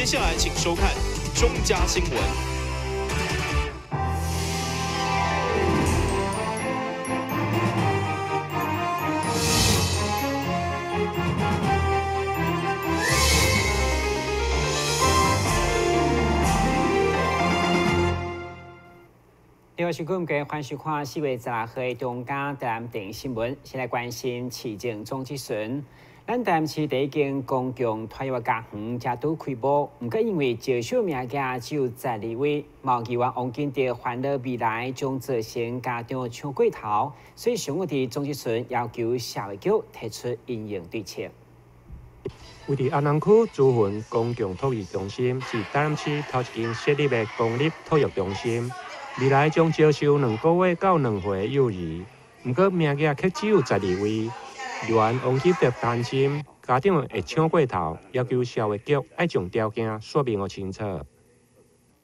接下来请收看中嘉新闻。另外，新闻嘅欢喜看4月16号的中嘉台南电新闻，先来关心市政总咨询。咱台南市第一间公共托育家园正拄开幕，不过因为招收名额只有12位，毛议员王金德欢乐未来将造成家长抢过头，所以上个伫总咨询要求社会局提出因应对策。位于安南区朱云公共托育中心是台南市头一间设立的公立托育中心。未来将招收2个月到2岁幼儿，不过名额却只有12位。议员王金德担心家长会抢过头，要求社会局要将条件说明清楚。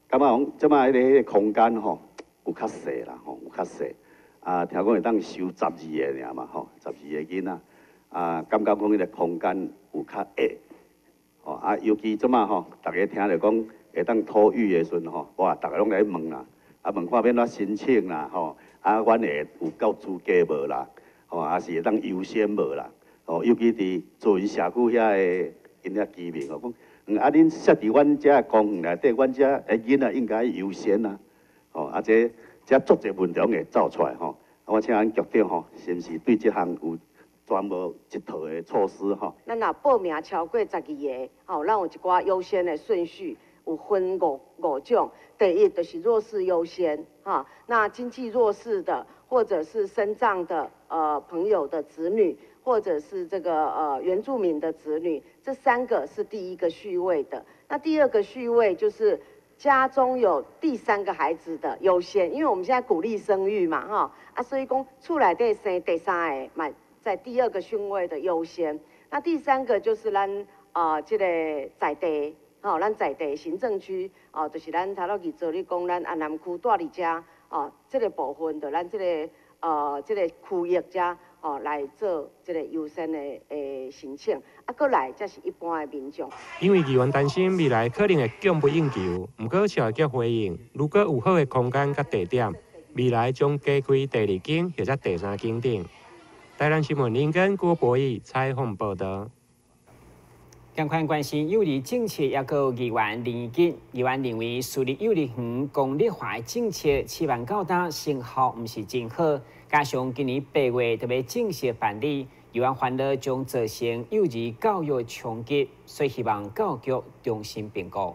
感觉讲即摆迄个空间吼有较细啦，吼有较细。听讲会当收12个尔嘛，吼12个囡仔。感觉讲迄个空间有较狭。尤其即摆吼，大家听着讲会当托育的时阵吼，哇，大家拢来问啦。问看要怎申请啦，吼，阮会有够资格无啦，吼，是会当优先无啦，吼，尤其伫做社区遐个因遐居民吼，讲，恁设伫阮遮公园内底，阮遮个囡仔应该优先啊，吼，这足侪问题会走出来吼，我请咱局长吼，是毋是对这项有专门一套的措施吼？咱若报名超过12个，吼，咱有一寡优先的顺序。有分五种，第一就是弱势优先，哈，那经济弱势的，或者是身障的朋友的子女，或者是这个原住民的子女，这3个是第一个序位的。那第2个序位就是家中有第3个孩子的优先，因为我们现在鼓励生育嘛，哈，所以讲厝内底生第3个嘛，在第2个序位的优先。那第3个就是咱这个在地。咱在地行政区，就是咱头路去做你讲，咱安南区住伫遮，这个部分就咱这个这个区域遮，来做这个优先的申请，过来才是一般的民众。因为议员担心未来可能会供不应求，不过社会局回应，如果有好的空间甲地点，未来将加开第2间或者第3间等。台南新闻林根郭博义采访报道。相关关心幼儿政策也个议员林义景，议员认为树立幼儿园公立化政策期望较大，成效毋是真好。加上今年8月特别正式办理，议员烦恼将造成幼儿教育冲击，所以希望教育局重新评估。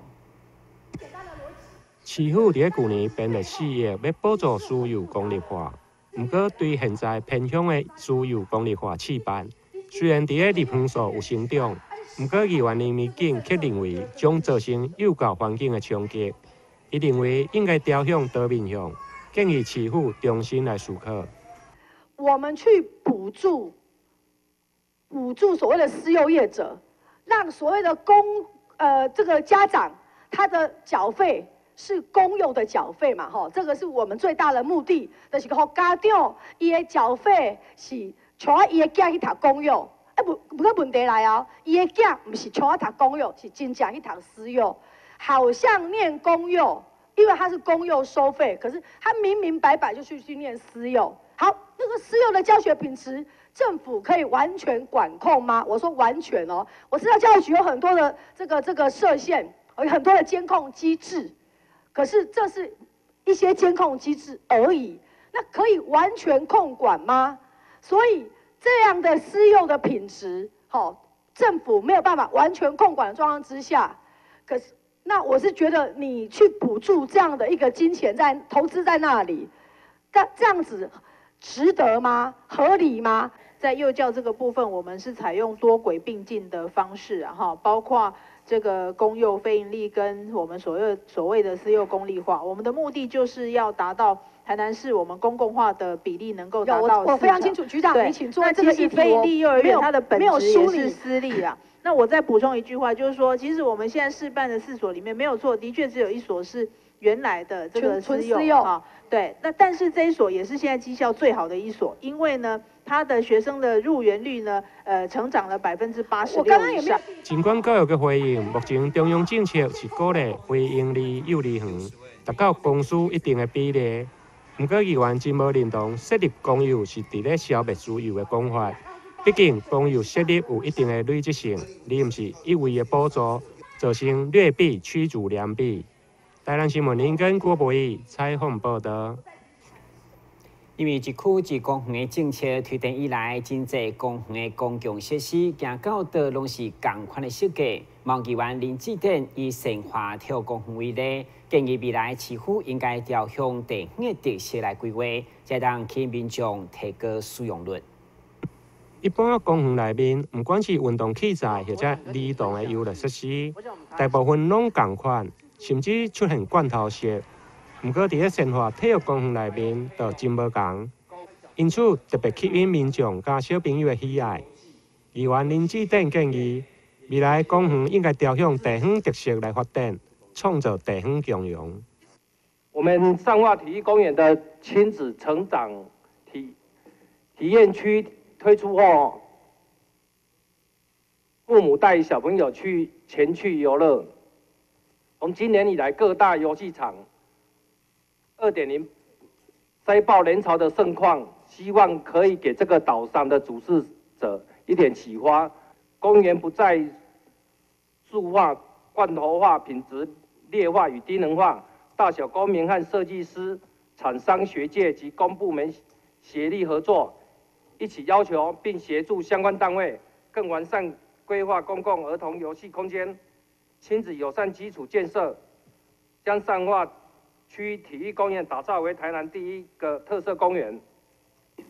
市府伫去年编了4亿，要补助私有公立化，不过对现在偏向的私有公立化试办，虽然伫个入园数有成长。不过，议员林义景却认为将造成幼教环境的冲击。伊认为应该调向多面向，建议市府重新来思考。我们去补助所谓的私幼业者，让所谓的这个家长他的缴费是公幼的缴费嘛，吼，这个是我们最大的目的，就是让家长伊的缴费是像伊的囝去读公幼。不过问题来哦，伊的囝不是像读公幼，是真正去读私幼，好像念公幼，因为他是公幼收费，可是他明明白白就去念私幼。好，那个私幼的教学品质，政府可以完全管控吗？我说完全哦，我知道教育局有很多的这个设限，有很多的监控机制，可是这是一些监控机制而已，那可以完全控管吗？所以。这样的私幼的品质，政府没有办法完全控管的状况之下，可是那我是觉得你去补助这样的一个金钱在投资在那里，这样子值得吗？合理吗？在幼教这个部分，我们是采用多轨并进的方式包括这个公幼非营利跟我们所谓的私幼公立化，我们的目的就是要达到。台南市我们公共化的比例能够达到我非常清楚，局长，你请做这个议题。非营利幼儿园它的本质也是私立啦。那我再补充一句话，就是说，其实我们现在试办的4所里面没有错，的确只有1所是原来的这个纯私幼私幼啊，对，那但是这一所也是现在绩效最好的一所，因为呢，它的学生的入园率呢，成长了86%我刚刚有没有？尽管教育的回应，目前中央政策是鼓励非营利幼儿园达到公私一定的比例。不过，议员真无认同设立公幼是伫咧消灭私幼的讲法。毕竟，公幼设立有一定的累积性，而不是一味的补助，造成劣币驱逐良币。台南新闻林跟郭博义采访报道。因为一区自公园的政策推动以来，真侪公园的公共设施行到道拢是同款的设计。毛议员林志典以生化体育公园为例，建议未来市府应该调向地方的特色来规划，才当吸引民众提高使用率。一般公园内面，不管是运动器材或者儿童的游乐设施，大部分拢同款，甚至出现罐头式。不过，伫咧生化体育公园内面就真无同，因此特别吸引民众甲小朋友的喜爱。议员林志典建议，未来公园应该调向地方特色来发展，创造地方共融。我们善化体育公园的亲子成长体验区推出后，父母带小朋友前去游乐。从今年以来，各大游戏场2.0塞爆人潮的盛况，希望可以给这个岛上的主事者一点启发。公园不再塑化、罐头化、品质劣化与低能化，大小公民和设计师、厂商、学界及公部门协力合作，一起要求并协助相关单位更完善规划公共儿童游戏空间、亲子友善基础建设，将善化区体育公园打造为台南第一个特色公园。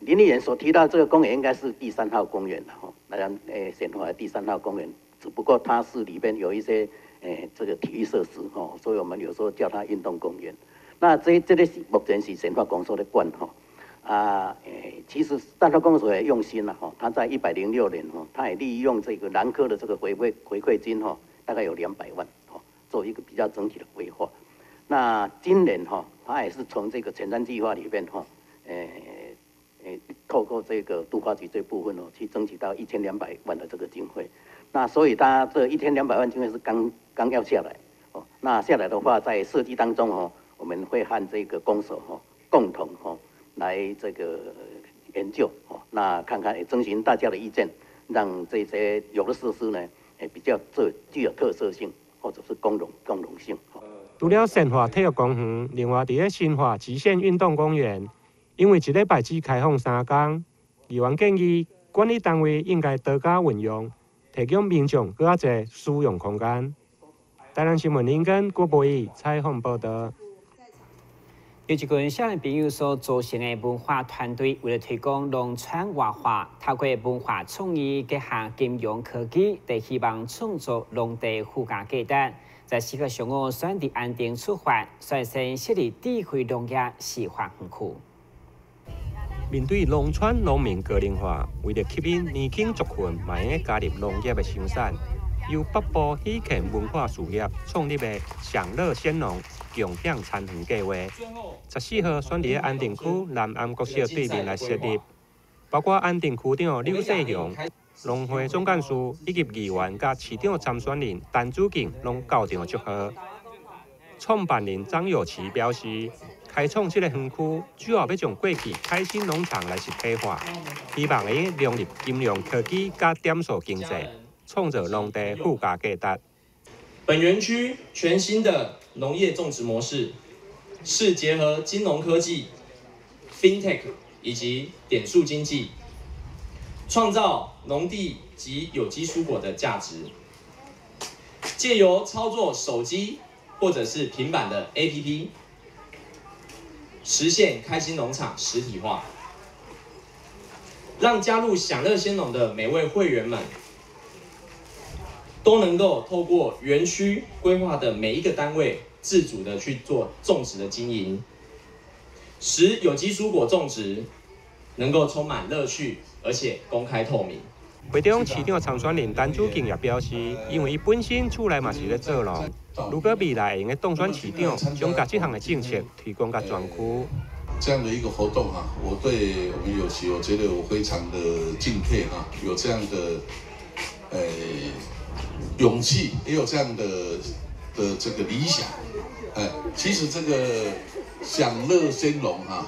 林立人所提到这个公园应该是第3号公园了哈，当然显化的第3号公园，只不过它是里边有一些这个体育设施哈，所以我们有时候叫它运动公园。那这个是目前是显化公所的管哈其实3号公所也用心了哈，他在106年哈，他也利用这个南科的这个回馈金哈，大概有200万哈，做一个比较整体的规划。那今年哈，他也是从这个前瞻计划里面哈，透过这个都发局这部分去争取到1200万的这个经费。那所以他这1200万经费是刚要下来哦。那下来的话，在设计当中我们会和这个公所共同来这个研究那看看征询大家的意见，让这些游乐设施呢比较具有特色性，或者是共融性。除了生化体育公园，另外伫咧新化极限运动公园，因为一礼拜只开放3天，议员建议管理单位应该多加运用，提供民众更加侪使用空间。台南新闻林跟郭博义采访报道。有一群少年朋友所组成的文化团队，为了推广农村文化，透过文化创意结合金融科技，就希望创造农地附加价值。在4月上午选伫安定出发，率先设立智慧农业示范园区。面对农村农民高龄化，为了吸引年轻族群慢慢加入农业的生产，由北部喜庆文化事业创立的享乐鲜农共享餐园计划，14号选伫安定区南安国小对面来设立，包括安定区长刘世雄、农会总干事以及议员甲市长参选人陈子敬拢到场祝贺。创办人张友琪表示，开创这个园区主要要将过去开心农场来实体化，希望会融入金融科技甲点数经济，创造农地附加价值。本园区全新的农业种植模式是结合金融科技、FinTech 以及点数经济，创造农地及有机蔬果的价值。借由操作手机或者是平板的 APP， 实现开心农场实体化，让加入享乐鲜农的每位会员们都能够透过园区规划的每一个单位，自主的去做种植的经营，使有机蔬果种植能够充满乐趣，而且公开透明。会长市长参选人陈子敬也表示，因为伊本身厝内嘛是咧做农，如果未来会用个当选市长，将甲这项的政策推广甲全区。这样的一个活动啊，我对我们有奇，我觉得我非常的敬佩啊，有这样的勇气，也有这样的这个理想。其实这个享乐鲜荣啊，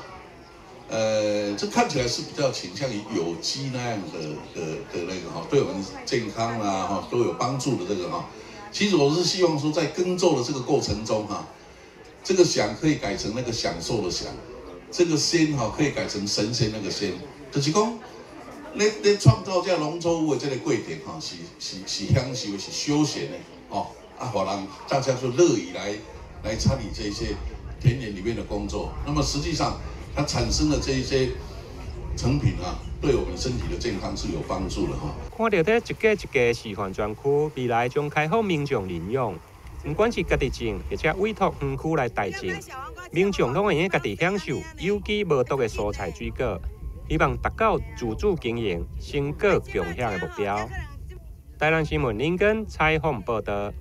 这看起来是比较倾向于有机那样的那个哈，对我们健康啊哈都有帮助的这个哈。其实我是希望说，在耕作的这个过程中哈，这个享可以改成那个享受的享，这个鲜哈可以改成神仙那个仙，就是讲，你创造这农作物的这个过程哈，是享受是休闲的哦，让人大家就乐意来参与这些田野里面的工作。那么实际上，它产生的这一些成品啊，对我们身体的健康是有帮助的哈。看到这一个一个示范专区，未来将开放民众领用，不管是家己种，或者委托园区来代种，民众拢会用家己享受有机无毒的蔬菜水果，希望达到自主经营、成果共享的目标。台南新闻林根采访报道。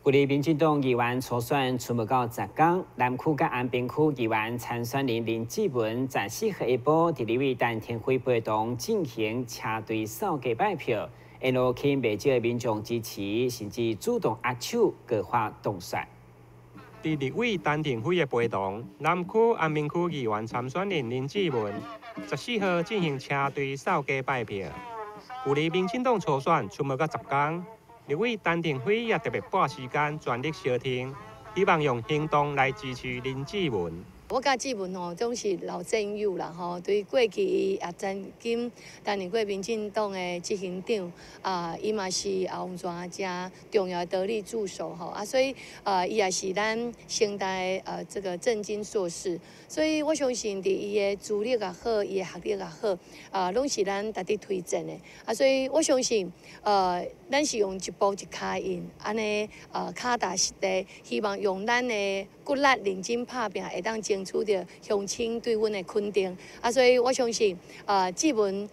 有哩民进党议员初选出没到10天，南区甲安平区议员参选人林志文14号下晡伫立委陈天辉陪同进行车队扫街拜票，因路吸引未少的民众支持，甚至主动握手各发动选。伫立委陈天辉的陪同，南区安平区议员参选人林志文14号进行车队扫街拜票。有哩民进党初选出没到10天。立委陈天辉也特别拨时间全力相挺，希望用行动来支持林志文。我甲志文吼总是老战友啦吼，对过去伊也曾经担任过民进党的执行长，伊嘛是洪全真重要的得力助手吼所以伊也是咱清代这个政经硕士，所以我相信伫伊的资历也好，伊的学历也好，拢是咱值得推荐的所以我相信咱是用一步一脚印，安尼脚踏实地，希望用咱的骨力认真拍拼，会当争取到乡亲对阮的肯定所以我相信志文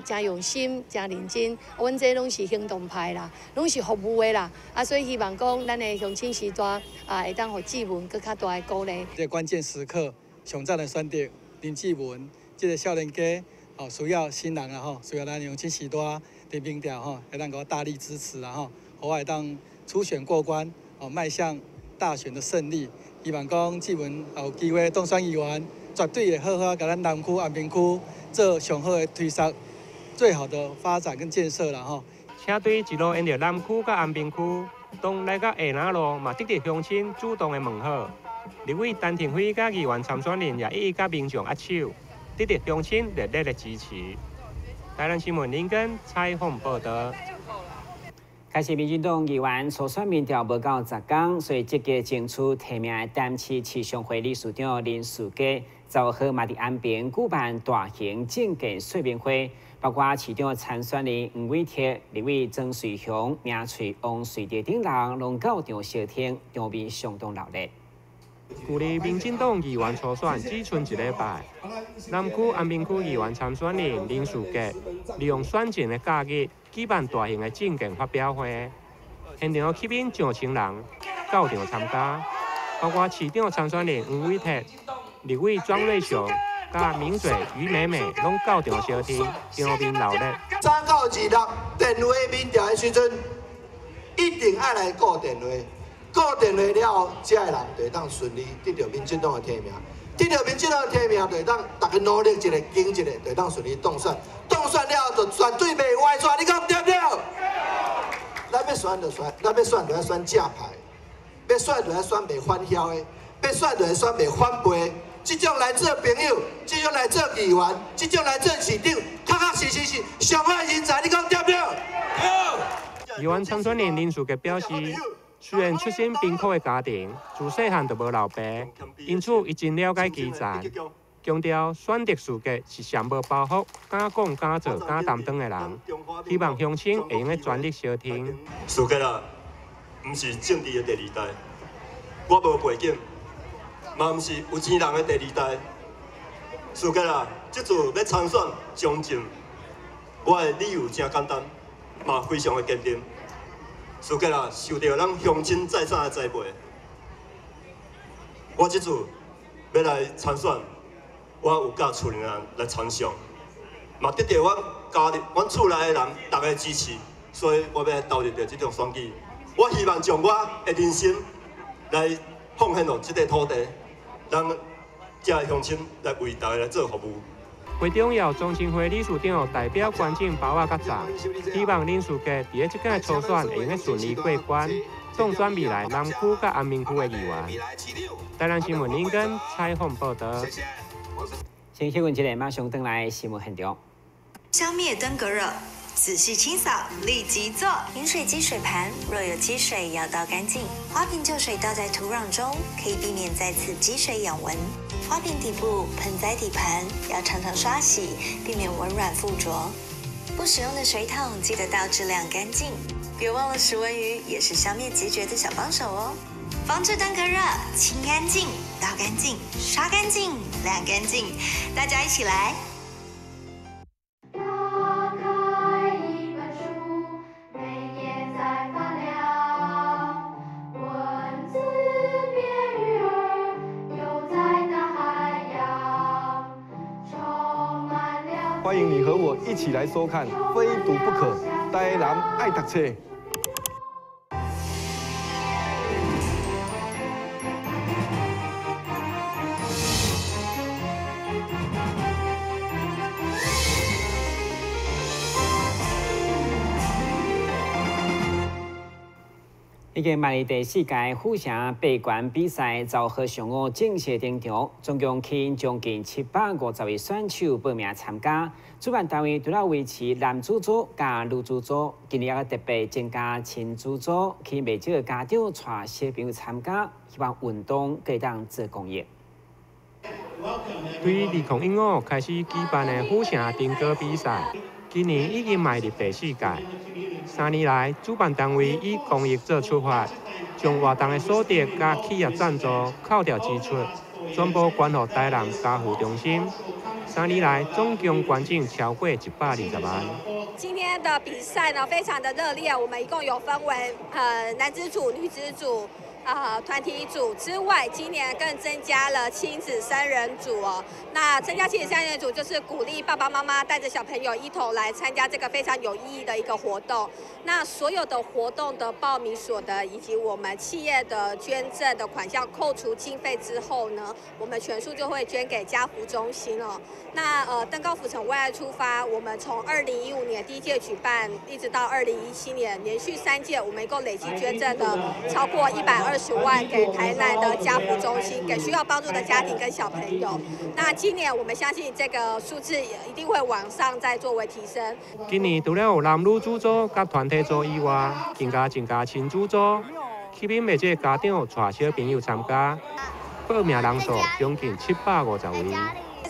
真用心、真认真，阮这拢是行动派啦，拢是服务的啦所以希望讲咱的乡亲时代会当互志文更较大的鼓励。这关键时刻，上赞的选择林志文，这个少年家需要新人需要咱乡亲时代伫民调会当给我大力支持我会当初选过关迈向大选的胜利。希望讲志文有机会当选议员，绝对会好好甲咱南区、安平区做上好的推动，最好的发展跟建设啦车队一路沿着南区甲安平区，当来到下南路嘛，得到乡亲主动的问候。立委陈天辉甲议员参选人也一一甲民众握手，得到乡亲热烈的支持。台南新闻林根采访报道。开始民进党议员初选民调无到10天，所以积极争取提名的台南市市商会理事长林树佳10号嘛伫安平举办大型政见说明会，包括市长参选人黄伟哲、立委曾瑞雄、名嘴王瑞德等人拢到场相挺，场面相当热烈。距离民进党议员初选只剩一礼拜，南区安平区议员参选人林树杰利用选前的假日举办大型的政见发表会，现场吸引上千人到场参加，包括市长参选人黄伟哲、立委庄瑞雄、甲名嘴于美美拢到场相挺，场面热烈。3到2日电话民调的时阵，一定爱来顾电话。顾电话了后，这个人就会当顺利得到民进党的提名。得到民进党的提名，就会当大家努力一个、竞一个，就会当顺利当选。当选了后，就绝对袂歪转，你讲对不对？咱要选就选，咱要选就要选正派，要选就要选袂反晓的，要选就要选袂反背。这种来做朋友，这种来做议员，这种来做市长，确实是上好人才，你讲对不对？议员参选人林树杰表示。虽然出身贫苦的家庭，自细汉就无老爸，因此伊真了解基层。强调选择树杰是上无包袱、敢讲敢做、敢担当的人，希望乡亲会用全力相挺。树杰啊，毋是政治的第二代，我无背景，嘛毋是有钱人的第二代。树杰啊，这次要参选中正，我的理由真简单，嘛非常的坚定。事结啦受到咱乡亲再三的栽培。我这次要来参选，我有甲厝里人来参选，嘛得到阮家里、阮厝内的人大家支持，所以我要来投入到这场选举。我希望将我的人生来奉献到这块土地，让这个乡亲来为大家来做服务。会中要中青会理事长代表关键包啊甲赞，希望林书记伫即届初选会用顺利过关，当选未来南区甲安民区的议员。台南新闻林根采访报道。先新闻一个马上登来新闻现场。消灭登革热，仔细清扫，立即做。饮水机水盘若有积水，要倒干净。花瓶旧水倒在土壤中，可以避免再次积水养蚊。花瓶底部、盆栽底盘要常常刷洗，避免蚊卵附着。不使用的水桶记得倒质量干净。别忘了食蚊鱼也是消灭孑孓的小帮手哦。防治登革热，清干净、倒干净、刷干净、晾干净，大家一起来。欢迎你和我一起来收看《非读不可》，台南爱读册。已经办理第4届虎城八关比赛，昭和上午正式登场，总共吸引将近750位选手报名参加。主办单位除了维持男子组加女子组，今年也特别增加亲子组，吸引不少家长带小朋友参加，希望运动可以当做公益。对2015开始举办的虎城登高比赛，今年已经迈入第4届。3年来，主办单位以公益做出发，将活动的所得加企业赞助扣掉支出，全部捐予台南家扶中心。3年来，总共捐赠超过120万。今天的比赛呢，非常的热烈，我们一共有分为男子组、女子组。团体组之外，今年更增加了亲子3人组哦。那增加亲子3人组，就是鼓励爸爸妈妈带着小朋友一同来参加这个非常有意义的一个活动。那所有的活动的报名所得以及我们企业的捐赠的款项扣除经费之后呢，我们全数就会捐给家扶中心哦。那登高扶城为爱出发，我们从2015年第1届举办，一直到2017年，连续3届，我们一共累计捐赠的超过120万给台南的家扶中心，给需要帮助的家庭跟小朋友。那今年我们相信这个数字一定会往上再作为提升。今年除了有男女组组甲团体组以外，更加增加亲子组，吸引不少家长带小朋友参加，报名人数将近750位。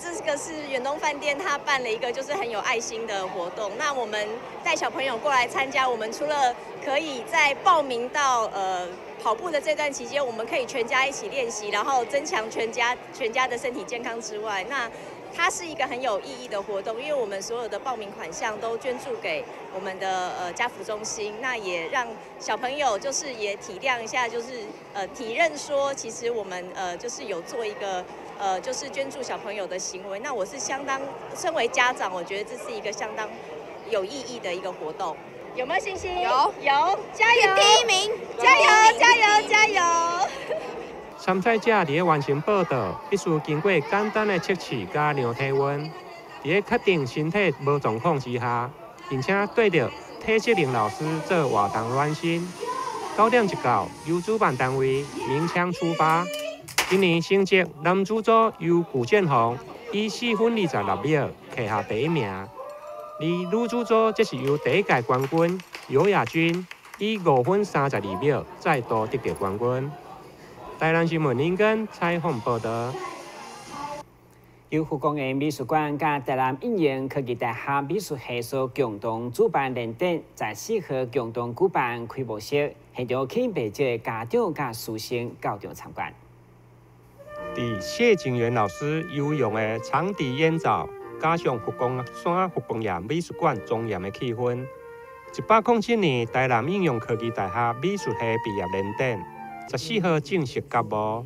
这个是远东饭店，他办了一个就是很有爱心的活动。那我们带小朋友过来参加，我们除了可以在报名到跑步的这段期间，我们可以全家一起练习，然后增强全家的身体健康之外，那它是一个很有意义的活动，因为我们所有的报名款项都捐助给我们的家扶中心，那也让小朋友就是也体谅一下，就是体认说，其实我们就是有做一个就是捐助小朋友的行为。那我是身为家长，我觉得这是一个相当有意义的一个活动。有没有信心？有，加油！第1名，加油，加油，加油！参赛者伫完成报道，必须经过简单的测试加量体温，伫确定身体无状况之下，并且对着体适能老师做活动暖身。9点一到，由主办单位鸣枪出发。今年成绩男子组由古建宏以4分26秒摕下第1名，而女子组则是由第1届冠军尤雅君以5分32秒再度得到冠军。台南新闻林根采访报道。由福冈的美术馆甲台南应用科技大学美术系所共同主办联展，在4号共同举办开幕式，现场吸引不少家长甲师生到场参观。谢景元老师优用的场地演奏，加上福冈山福冈夜美术馆庄严的气氛， 107年，台南应用科技大学美术系毕业认定，14号正式揭幕。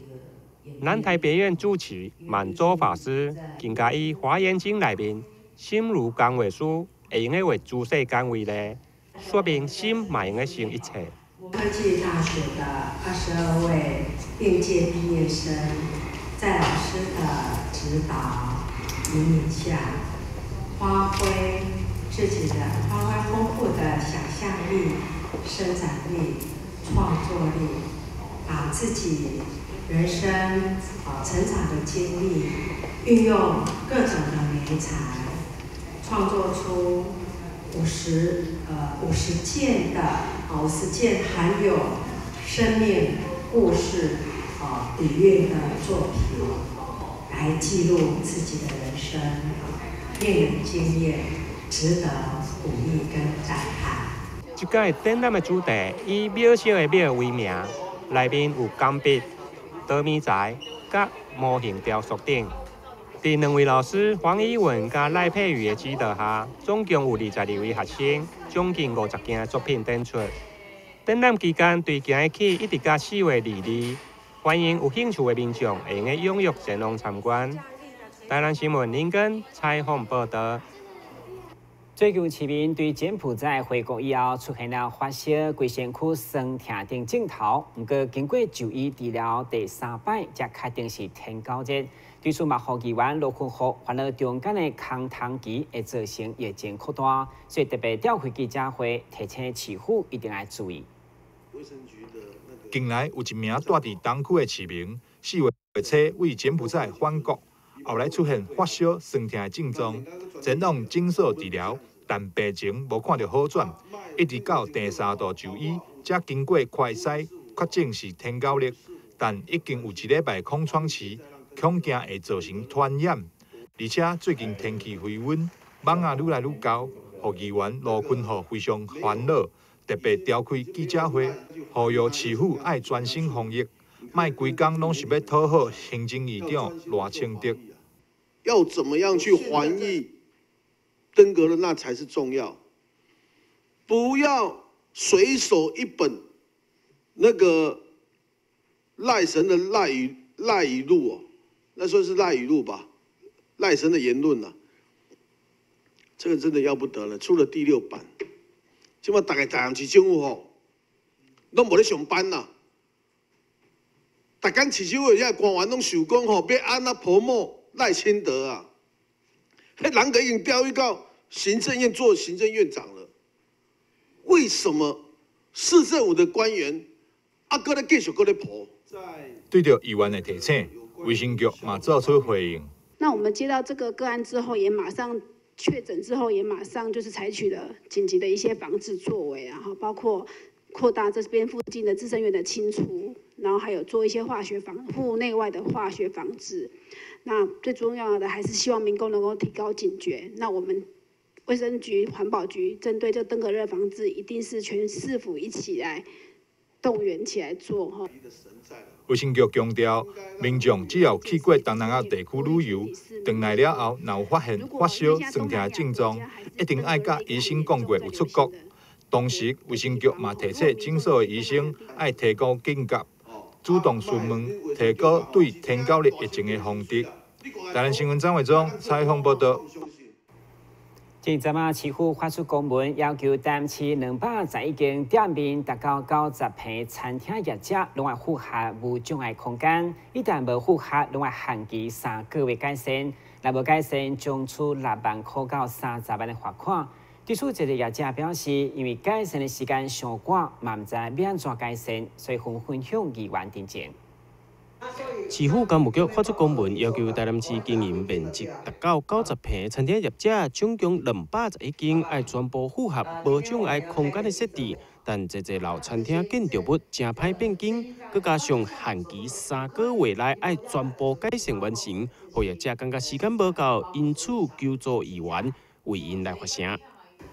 南台北院主持满洲法师，更加以《华严经》内面心如工画书，会用为诸世间为例，说明心嘛用成一切。科技大学的22位应届毕业生，在老师的指导引领下，发挥丰富的想象力、生产力、创作力，把自己人生成长的经历，运用各种的媒材，创作出50件含有生命故事底蕴的作品，来记录自己的人生，令人惊艳，值得鼓励跟赞叹。这届展览的主题以渺小的渺为名，内面有钢笔、刀米材、甲模型雕塑等。在2位老师黄依文甲赖佩瑜的指导下，总共有22位学生，将近50件作品展出。展览期间，对今日起一直到4月2日，欢迎有兴趣的民众会用踊跃前往参观。台南新闻林根采访报道。最近市民对柬埔寨回国以后出现了发烧、规身躯酸痛等症头，不过经过就医治疗第3摆，才确定是天高热。对此嘛，护议员罗坤豪烦恼中间的空窗期会造成疫情扩大，所以特别召开记者会，提醒市府一定要注意。近来有一名住伫东区的市民，4月初为柬埔寨返国，后来出现发烧、酸痛的症状，前往诊所治疗，但病情无看到好转，一直到第3度就医，才经过快筛确诊是天高热，但已经有1礼拜空窗期，恐惊会造成传染。而且最近天气回温，蚊仔愈来愈高，护议员罗坤豪非常烦恼。特别召开记者会，呼吁市府爱专心防疫，莫规工拢是要讨好行政院长赖清德。要怎么样去防疫登革热，那才是重要。不要随手一本那个赖神的赖语录哦，那算是赖语录吧，赖神的言论啊，这个真的要不得了，出了第6版。即马大概台南市政府吼，拢无咧上班啦。逐工市政府遐官员拢想讲吼，要安那promote赖清德啊，迄人已经调去到行政院做行政院长了。为什么市政府的官员搁咧继续搁咧婆？对着议员的提醒，卫生局嘛做出回应。那我们接到这个个案之后，也马上。确诊之后，也马上就是采取了紧急的一些防治作为，然后包括扩大这边附近的自生源的清除，然后还有做一些户内外的化学防治。那最重要的还是希望民众能够提高警觉。那我们卫生局、环保局针对这登革热防治，一定是全市府一起来动员起来做哈。卫生局强调，民众只要去过东南亚地区旅游，回来了后，若有发现发烧、酸痛的症状，一定要甲医生讲过有出国。同时，卫生局嘛提醒诊所的医生要提高警觉，主动询问，提高对天高热疫情的防治。台南新闻张伟忠采访报道。今昨晚市府发出公文，要求台南市211间店面达到90平餐厅业者，拢要符合无障碍空间，一旦无符合，拢要限期3个月改善。若无改善，将处6万块到30万的罚款。对此，一个业者表示，因为改善的时间上赶，嘛唔知要安怎改善，所以分享议员意见。市府干务局发出公文，要求台南市经营面积达到90平餐厅业者，总共211间，要全部符合无障碍空间的设置。但这老餐厅建筑物正歹变更，佮加上限期3个月内要全部改善完成，互业者感觉时间无够，因此求助议员为因来发声。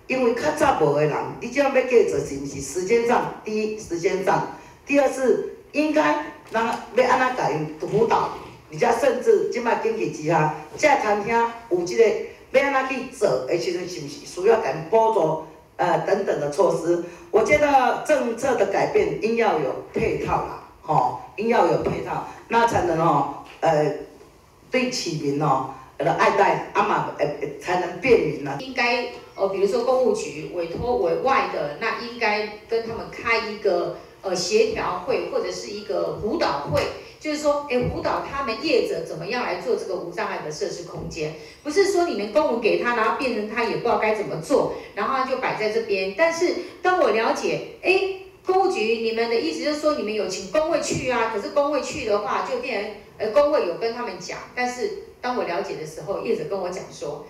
因为较早无的人，你这样要计做是毋是时间上？第一，时间上；第二是应该。那要安怎甲因辅导，而且甚至即摆经济之下，这餐厅有即个要安怎去做的时阵，是毋是需要甲因补助等等的措施。我觉得政策的改变应要有配套啦，应要有配套，那才能对市民爱戴嘛，才能便民啦。应该比如说公务局委托委外的，那应该跟他们开一个协调会或者是一个辅导会。就是说，辅导他们业者怎么样来做这个无障碍的设施空间，不是说你们公文给他，然后变成他也不知道该怎么做，然后他就摆在这边。但是当我了解，公务局你们的意思就是说你们有请工会去啊，可是工会去的话就变成工会有跟他们讲，但是当我了解的时候，业者跟我讲说，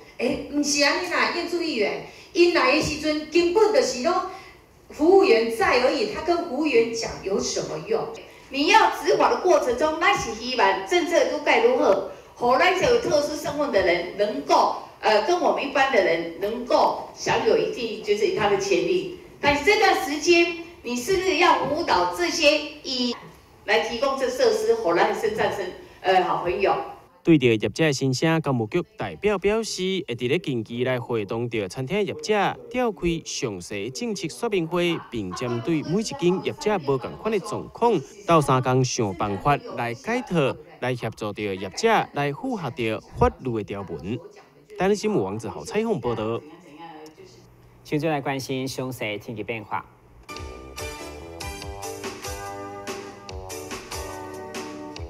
不是啊，你哪验助议员，因来的时阵根本就是都服务员在而已，他跟服务员讲有什么用？你要执法的过程中，那是希望政策都该如何，让那些有特殊身份的人能够，跟我们一般的人能够享有一定就是他的权利。但是这段时间，你是不是要辅导这些来提供这设施，让咱的生产生好朋友？对着业者的心声，工务局代表表示，会伫咧近期来会同着餐厅业者，召开详细政策说明会，并针对每一间业者无同款的状况，斗3天想办法来解套，来协助着业者来符合着法律的条文。台湾新闻王子豪采访报道。现在来关心详细天气变化。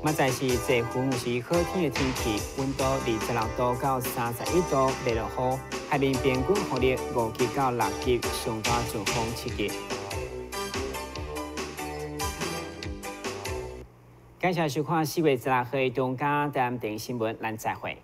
明仔是这附是好天的天气，温度26度到31度，热落雨，海面平均风力5级到6级，上大阵风7级。感谢收看4月16日中嘉台湾电视新闻，咱再会。